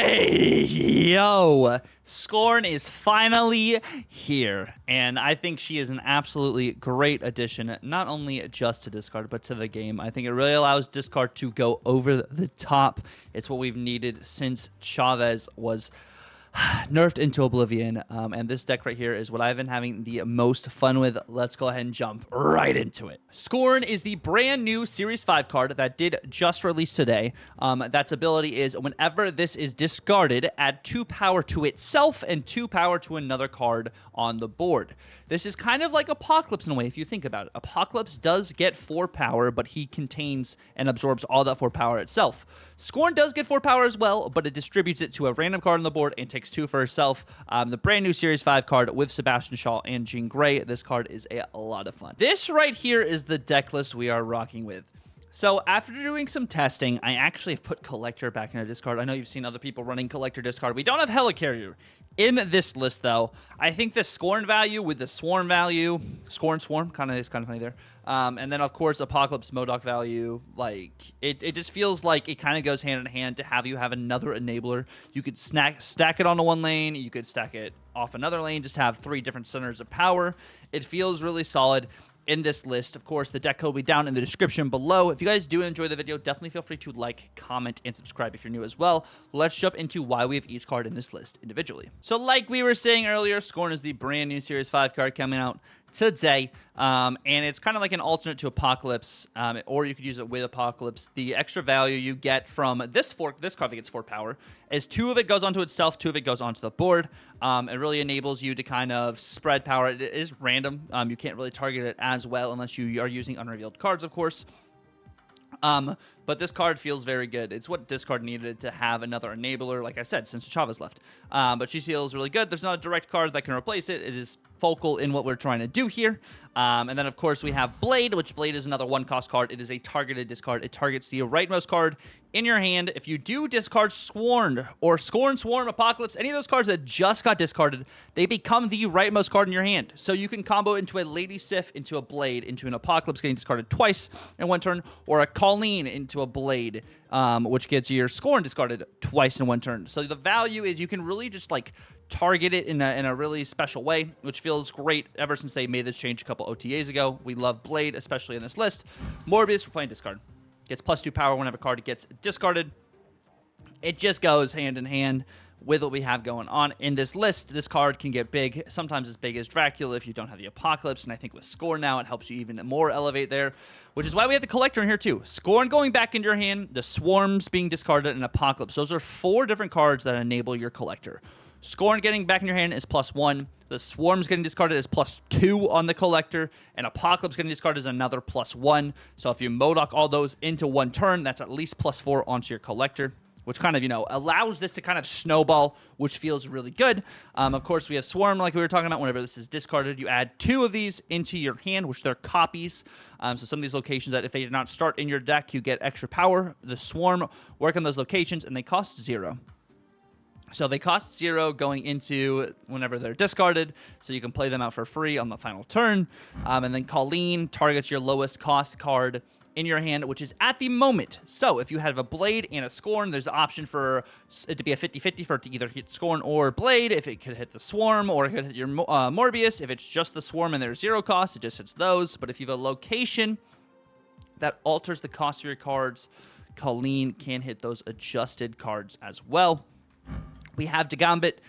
Hey, yo! Scorn is finally here, and I think she is an absolutely great addition, not only just to discard, but to the game. I think it really allows discard to go over the top. It's what we've needed since Chavez was nerfed into oblivion, and this deck right here is what I've been having the most fun with. Let's go ahead and jump right into it. Scorn is the brand new Series 5 card that did just release today. That's ability is whenever this is discarded, add 2 power to itself and 2 power to another card on the board. This is kind of like Apocalypse in a way, if you think about it. Apocalypse does get 4 power, but he contains and absorbs all that 4 power itself. Scorn does get 4 power as well, but it distributes it to a random card on the board and takes 2 for herself. The brand new Series 5 card with Sebastian Shaw and Jean Grey. This card is a lot of fun. This right here is the deck list we are rocking with. So after doing some testing, I actually have put Collector back in a discard. I know you've seen other people running Collector discard. We don't have Helicarrier in this list, though. I think the Scorn value with the Swarm value, Scorn Swarm, is kind of funny there. And then, of course, Apocalypse Modok value, like, it just feels like it kind of goes hand in hand to have you have another enabler. You could stack it onto one lane. You could stack it off another lane, just have 3 different centers of power. It feels really solid in this list. Of course, the deck code will be down in the description below. If you guys do enjoy the video, definitely feel free to like, comment, and subscribe if you're new as well. Let's jump into why we have each card in this list individually. So like we were saying earlier, Scorn is the brand new Series 5 card coming out today, and it's kind of like an alternate to Apocalypse, or you could use it with Apocalypse. The extra value you get from this card that gets 4 power is 2 of it goes onto itself, 2 of it goes onto the board. It really enables you to kind of spread power. It is random. You can't really target it as well unless you are using unrevealed cards, of course. But this card feels very good. It's what discard needed to have another enabler, like I said, since Chavez left. But she feels really good. There's not a direct card that can replace it. It is focal in what we're trying to do here. And then, of course, we have Blade, which Blade is another 1-cost card. It is a targeted discard. It targets the rightmost card in your hand. If you do discard Sworn or Scorn, Swarm, Apocalypse, any of those cards that just got discarded, they become the rightmost card in your hand. So you can combo into a Lady Sif, into a Blade, into an Apocalypse getting discarded twice in 1 turn, or a Colleen into a Blade, which gets your Scorn discarded twice in 1 turn. So the value is you can really just like target it in a really special way, which feels great ever since they made this change a couple OTAs ago. We love Blade, especially in this list. Morbius, we're playing discard. Gets +2 power whenever a card gets discarded. It just goes hand in hand with what we have going on in this list. This card can get big, sometimes as big as Dracula if you don't have the Apocalypse, and I think with Scorn now, it helps you even more elevate there, which is why we have the Collector in here too. Scorn going back into your hand, the Swarms being discarded, and Apocalypse. Those are 4 different cards that enable your Collector. Scorn getting back in your hand is +1. The Swarms getting discarded is +2 on the Collector. And Apocalypse getting discarded is another +1. So if you Modok all those into 1 turn, that's at least +4 onto your Collector, which kind of, allows this to kind of snowball, which feels really good. Of course, we have Swarm, like we were talking about. Whenever this is discarded, you add 2 of these into your hand, which they're copies. So some of these locations that if they did not start in your deck, you get extra power. The Swarm work on those locations, and they cost 0. So they cost 0 going into whenever they're discarded, so you can play them out for free on the final turn. And then Colleen targets your lowest cost card in your hand, which is at the moment. So if you have a Blade and a Scorn, there's an option for it to be a 50-50 for it to either hit Scorn or Blade, if it could hit the Swarm, or it could hit your Morbius. If it's just the Swarm and there's 0 cost, it just hits those. But if you have a location that alters the cost of your cards, Colleen can hit those adjusted cards as well. We have the Gambit.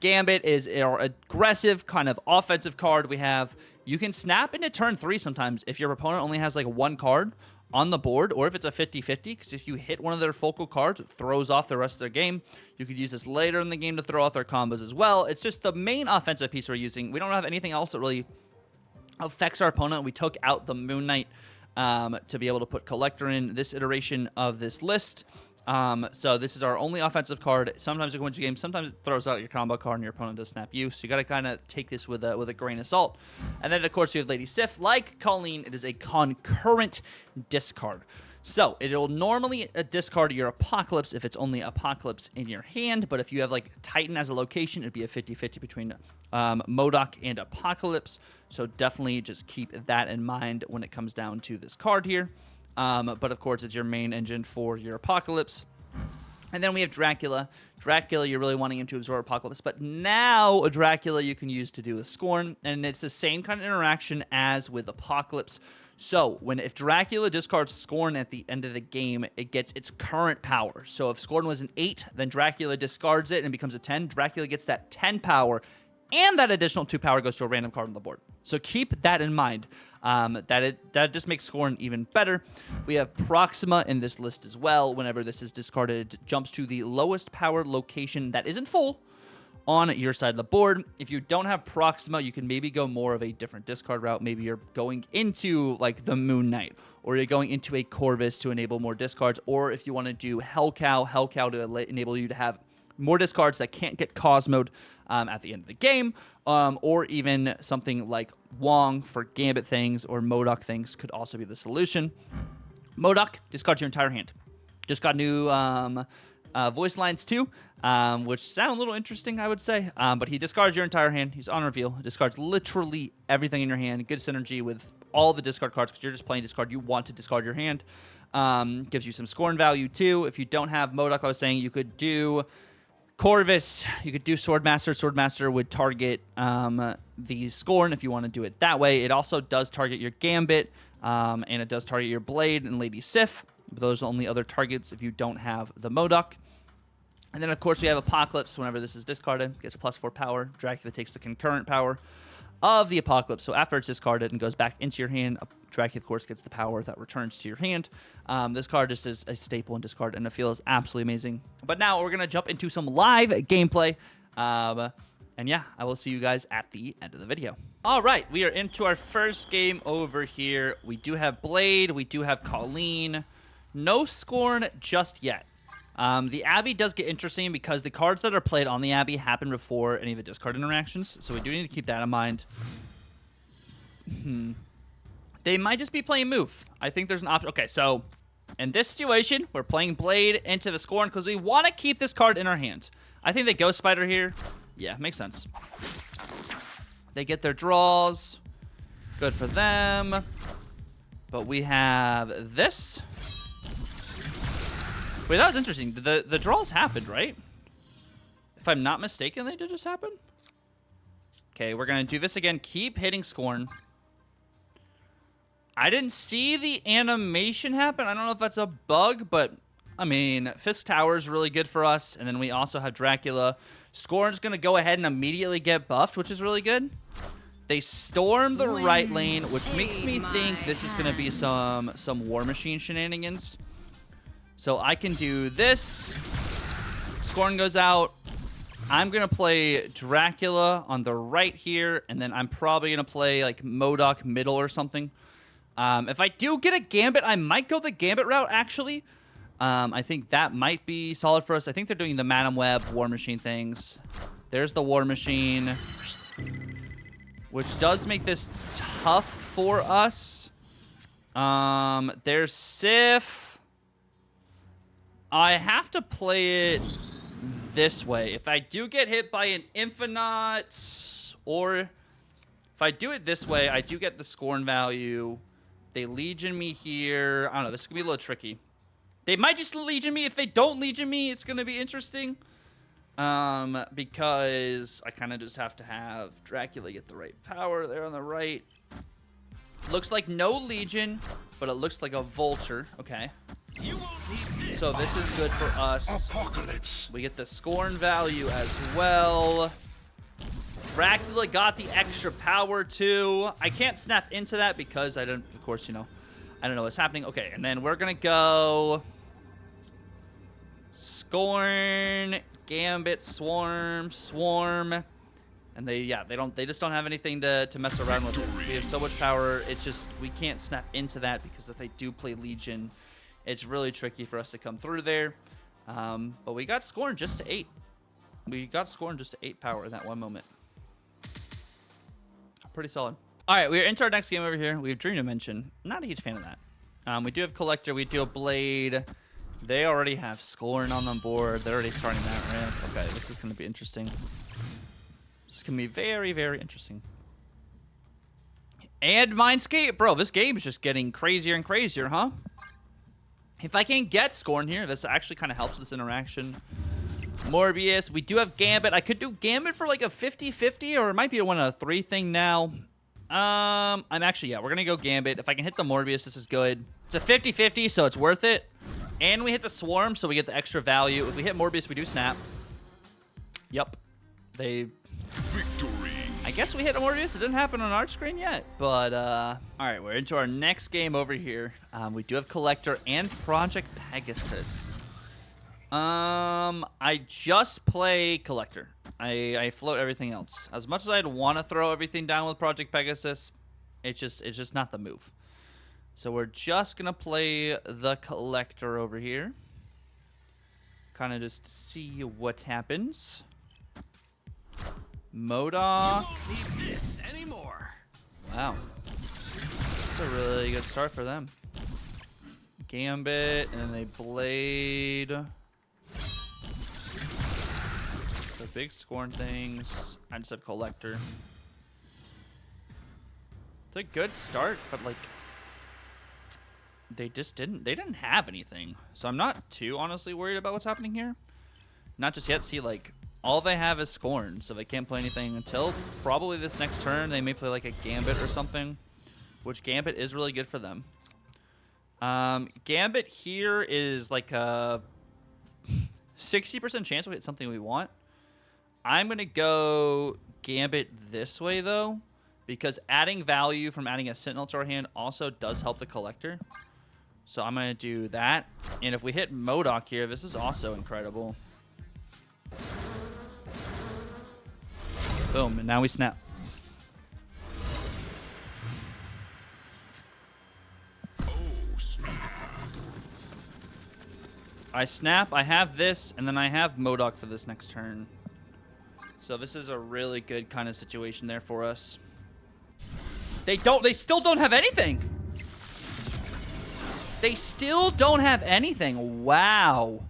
Gambit is our aggressive kind of offensive card. You can snap into turn 3 sometimes if your opponent only has like 1 card on the board, or if it's a 50-50, because if you hit one of their focal cards, it throws off the rest of their game. You could use this later in the game to throw off their combos as well. It's just the main offensive piece we're using. We don't have anything else that really affects our opponent. We took out the Moon Knight to be able to put Collector in this iteration of this list. So this is our only offensive card. Sometimes it wins your game. Sometimes it throws out your combo card and your opponent does snap you. So you got to kind of take this with a grain of salt. And then, of course, you have Lady Sif. Like Colleen, it is a concurrent discard. So it'll normally discard your Apocalypse if it's only Apocalypse in your hand. But if you have like Titan as a location, it'd be a 50-50 between Modok and Apocalypse. So definitely just keep that in mind when it comes down to this card here. But of course, it's your main engine for your Apocalypse. And then we have Dracula. Dracula, you're really wanting him to absorb Apocalypse. But now a Dracula you can use to do a Scorn. And it's the same kind of interaction as with Apocalypse. So if Dracula discards Scorn at the end of the game, it gets its current power. So if Scorn was an 8, then Dracula discards it and becomes a 10. Dracula gets that 10 power. And that additional 2 power goes to a random card on the board. So keep that in mind. That just makes Scorn even better. We have Proxima in this list as well. Whenever this is discarded, it jumps to the lowest power location that isn't full on your side of the board. If you don't have Proxima, you can maybe go more of a different discard route. Maybe you're going into like the Moon Knight, or you're going into a Corvus to enable more discards, or if you want to do Hell Cow to enable you to have more discards that can't get Cosmoed at the end of the game, or even something like Wong for Gambit things or MODOK things could also be the solution. MODOK, discard your entire hand. Just got new voice lines too, which sound a little interesting, I would say. But he discards your entire hand. He's on reveal. Discards literally everything in your hand. Good synergy with all the discard cards because you're just playing discard. You want to discard your hand. Gives you some Scorn value too. If you don't have MODOK, I was saying you could do Corvus, you could do Swordmaster. Swordmaster would target the Scorn if you want to do it that way. It also does target your Gambit, and it does target your Blade and Lady Sif. But those are only other targets if you don't have the MODOK. And then, of course, we have Apocalypse. Whenever this is discarded, gets a +4 power. Dracula takes the concurrent power of the Apocalypse. So after it's discarded and goes back into your hand, Dracula, of course, gets the power that returns to your hand. This card just is a staple in discard, and it feels absolutely amazing. But now we're going to jump into some live gameplay. And yeah, I will see you guys at the end of the video. All right, we are into our first game over here. We do have Blade. We do have Colleen. No Scorn just yet. The Abbey does get interesting because the cards that are played on the Abbey happen before any of the discard interactions, so we do need to keep that in mind. They might just be playing Move. I think there's an option. Okay, so in this situation, we're playing Blade into the Scorn because we want to keep this card in our hand. I think they Ghost Spider here. Yeah, makes sense. They get their draws. Good for them. But we have this. Wait, that was interesting. The draws happened, right? If I'm not mistaken, they did just happen. Okay, we're going to do this again. Keep hitting Scorn. I didn't see the animation happen. I don't know if that's a bug, but, I mean, Fisk Tower is really good for us. And then we also have Dracula. Scorn's going to go ahead and immediately get buffed, which is really good. They storm the right lane, which makes me think this is going to be some War Machine shenanigans. So I can do this. Scorn goes out. I'm going to play Dracula on the right here, and then I'm probably going to play like MODOK middle or something. If I do get a Gambit, I might go the Gambit route, actually. I think that might be solid for us. I think they're doing the Madam Web War Machine things. There's the War Machine, which does make this tough for us. There's Sif. I have to play it this way. If I do get hit by an Infinite, or if I do it this way, I do get the Scorn value. They Legion me here. I don't know. This is going to be a little tricky. They might just Legion me. If they don't Legion me, it's going to be interesting. Because I kind of just have to have Dracula get the right power there on the right. Looks like no Legion, but it looks like a Vulture. Okay. So this is good for us. Apocalypse. We get the Scorn value as well. Dracula got the extra power too. I can't snap into that because I don't, of course, you know, I don't know what's happening. Okay, and then we're gonna go Scorn, Gambit, Swarm. And they just don't have anything to mess around with it. We have so much power, it's just, we can't snap into that because if they do play Legion, it's really tricky for us to come through there. But we got Scorn just to 8. We got Scorn just to 8 power in that one moment. Pretty solid. All right, we're into our next game over here. We have Dream Dimension. Not a huge fan of that. We do have Collector. We do have Blade. They already have Scorn on the board. They're already starting that ramp. Okay, this is going to be interesting. This is going to be very, very interesting. And Mindscape. Bro, this game is just getting crazier and crazier, huh? If I can get Scorn here, this actually kind of helps this interaction. Morbius. We do have Gambit. I could do Gambit for like a 50-50, or it might be a 1-3 thing now. I'm actually, yeah, we're going to go Gambit. If I can hit the Morbius, this is good. It's a 50-50, so it's worth it. And we hit the Swarm, so we get the extra value. If we hit Morbius, we do snap. Yep. Victory. I guess we hit a Morbius. It didn't happen on our screen yet. But, all right, we're into our next game over here. We do have Collector and Project Pegasus. I just play Collector. I float everything else. As much as I'd want to throw everything down with Project Pegasus, it's just not the move. So we're just going to play the Collector over here. Kind of just see what happens. Moda. You won't need this anymore. Wow. That's a really good start for them. Gambit, and then they Blade. The big Scorn things. I just have Collector. It's a good start, but like they didn't have anything. So I'm not too honestly worried about what's happening here. Not just yet. See, like all they have is Scorn, so they can't play anything until probably this next turn. They may play like a Gambit or something, which Gambit is really good for them. Gambit here is like a 60% chance we'll hit something we want. I'm going to go Gambit this way, though, because adding value from adding a Sentinel to our hand also does help the Collector. So I'm going to do that. And if we hit MODOK here, this is also incredible. Boom, and now we snap. I snap, I have this, and then I have MODOK for this next turn. So this is a really good kind of situation there for us. They still don't have anything. They still don't have anything. Wow.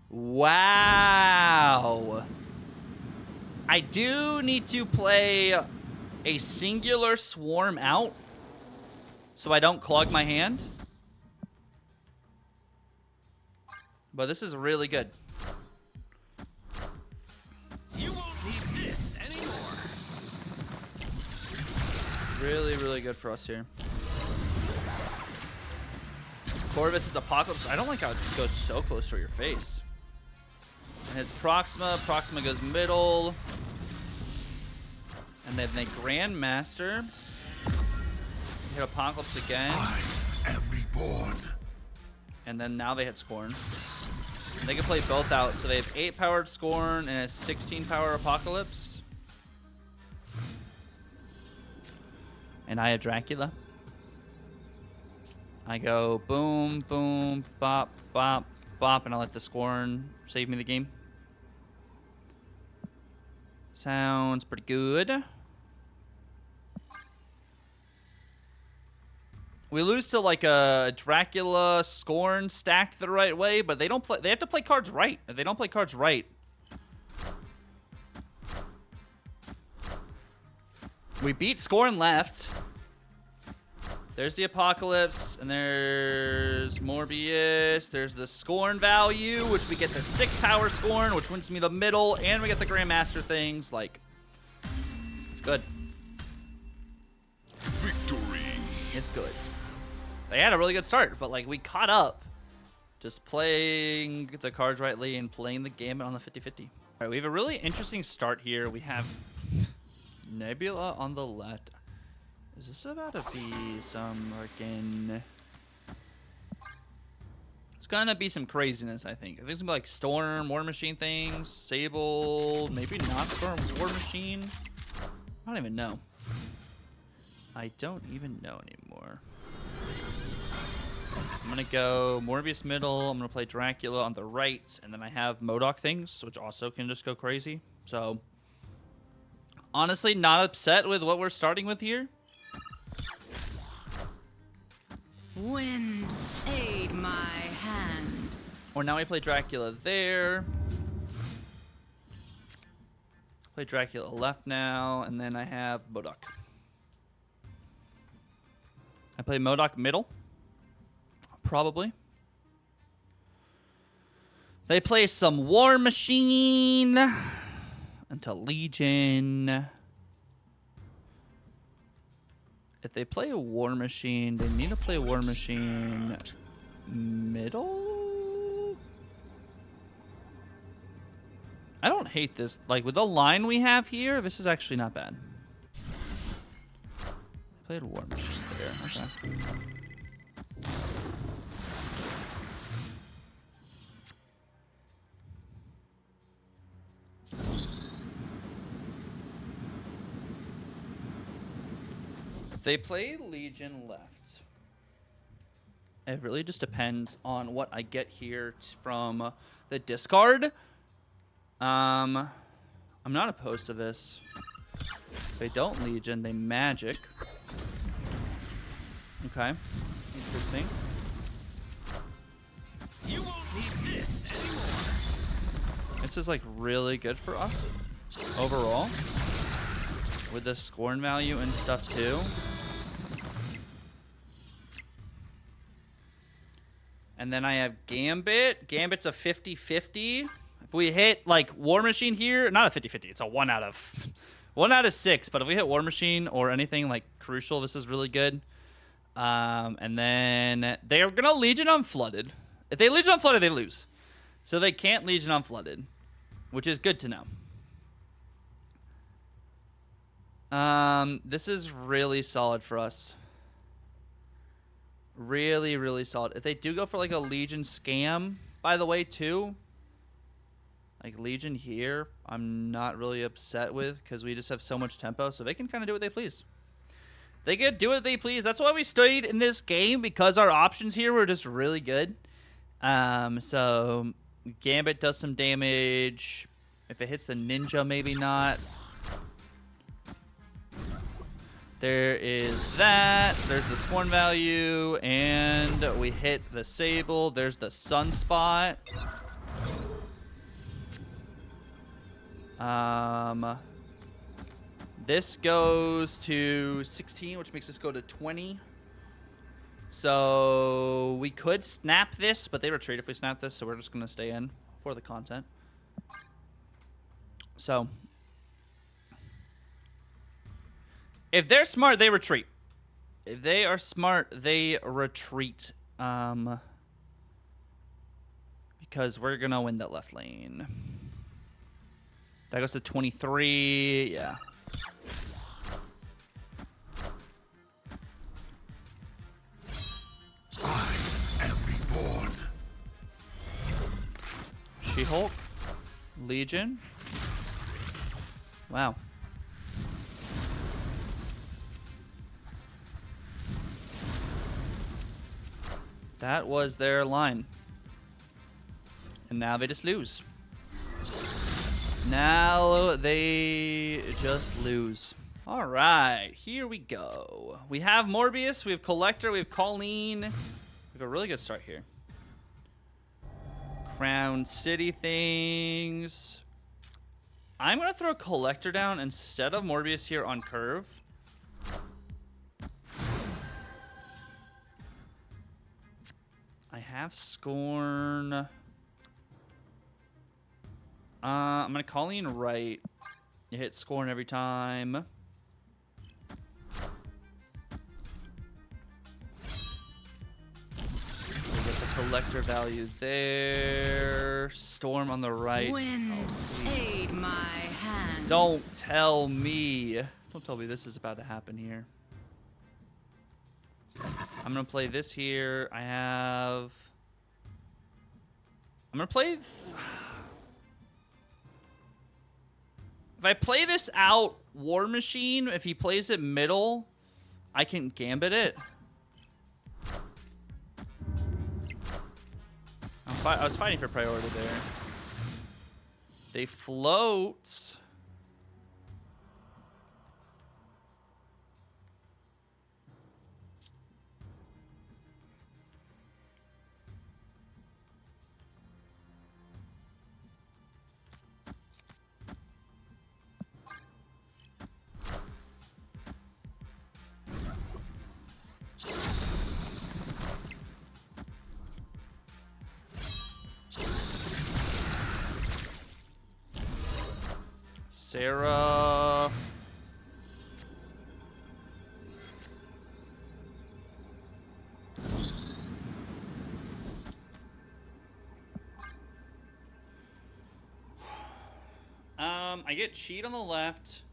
Wow. I do need to play a singular Swarm out so I don't clog my hand. But this is really good. You won't need this anymore. Really, really good for us here. Corvus' Apocalypse. I don't like how it goes so close to your face. And it's Proxima. Proxima goes middle. And then they Grandmaster. Hit Apocalypse again. I am reborn. And then now they hit Scorn. And they can play both out. So they have 8 powered Scorn and a 16 power Apocalypse. And I have Dracula. I go boom, boom, bop, bop, bop, and I let the Scorn save me the game. Sounds pretty good. We lose to like a Dracula Scorn stacked the right way, but they don't play. They have to play cards right. If they don't play cards right, we beat Scorn left. There's the Apocalypse, and there's Morbius. There's the Scorn value, which we get the 6 power Scorn, which wins me the middle, and we get the Grandmaster things. Like, it's good. Victory. It's good. They had a really good start, but like we caught up. Just playing the cards rightly and playing the game on the 50-50. All right, we have a really interesting start here. We have Nebula on the left. Is this about to be some freaking... It's gonna be some craziness, I think. I think it's gonna be like Storm, War Machine things, Sable, maybe not Storm, War Machine. I don't even know. I don't even know anymore. I'm gonna go Morbius middle, I'm gonna play Dracula on the right, and then I have MODOK things, which also can just go crazy. So, honestly, not upset with what we're starting with here. Wind, aid my hand. Or now we play Dracula there. Play Dracula left now, and then I have MODOK. I play MODOK middle. Probably. They play some War Machine into Legion. If they play a War Machine, they need to play a War Machine middle? I don't hate this. Like, with the line we have here, this is actually not bad. Played a War Machine there. Okay. They play Legion left. It really just depends on what I get here from the discard. I'm not opposed to this. If they don't Legion, they Magic. Okay, interesting. You won't need this anymore. This is like really good for us overall with the Scorn value and stuff too. And then I have Gambit. Gambit's a 50-50. If we hit like War Machine here, not a 50-50, it's a 1 out of 6. But if we hit War Machine or anything like crucial, this is really good. And then they're gonna Legion Unflooded. If they Legion Unflooded, they lose. So they can't Legion Unflooded, which is good to know. This is really solid for us. Really, really solid. If they do go for like a Legion scam, by the way, too, like Legion here, I'm not really upset with because we just have so much tempo, so they can kind of do what they please. They can do what they please. That's why we stayed in this game, because our options here were just really good. So Gambit does some damage. If it hits a ninja, maybe not. There is that. There's the Scorn value. And we hit the Sable. There's the Sunspot. This goes to 16, which makes this go to 20. So we could snap this, but they retreat if we snap this, so we're just going to stay in for the content. So if they're smart, they retreat. If they are smart, they retreat. Because we're going to win that left lane. That goes to 23. Yeah. I am reborn. She-Hulk. Legion. Wow. That was their line. And now they just lose. Now they just lose. All right, here we go. We have Morbius, we have Collector, we have Colleen. We have a really good start here. Crown City things. I'm going to throw Collector down instead of Morbius here on Curve. I have Scorn. I'm going to Colleen right. You hit Scorn every time. We get the Collector value there. Storm on the right. Wind, Oh, please. aid my hand. Don't tell me. Don't tell me this is about to happen here. I'm going to play this here. I'm going to play... If I play this out War Machine, if he plays it middle, I can Gambit it. I was fighting for priority there. They float. Sarah. I get Cheat on the left.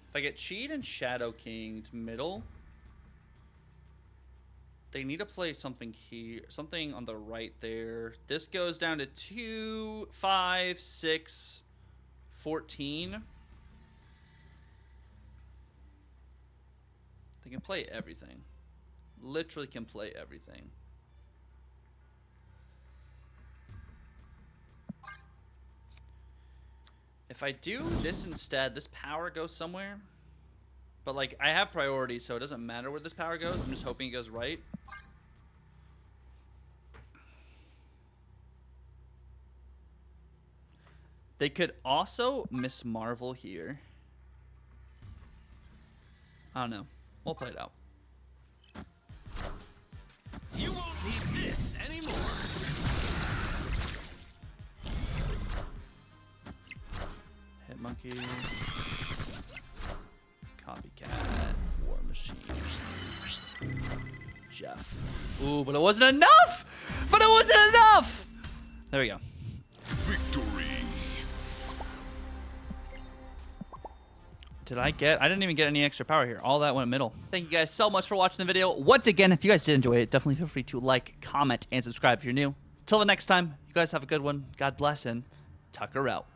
If I get Cheat and Shadow King to middle, they need to play something here, something on the right there. This goes down to 2, 5, 6, 14. They can play everything. Literally can play everything. If I do this instead, this power goes somewhere. But, like, I have priority, so it doesn't matter where this power goes. I'm just hoping it goes right. They could also Miss Marvel here. I don't know. We'll play it out. You won't need this anymore. Hit Monkey. Copycat. War Machine. Jeff. Ooh, but it wasn't enough! But it wasn't enough! There we go. Victory. I didn't even get any extra power here. All that went middle. Thank you guys so much for watching the video. Once again, if you guys did enjoy it, definitely feel free to like, comment, and subscribe if you're new. Till the next time, you guys have a good one. God bless, and Tucker out.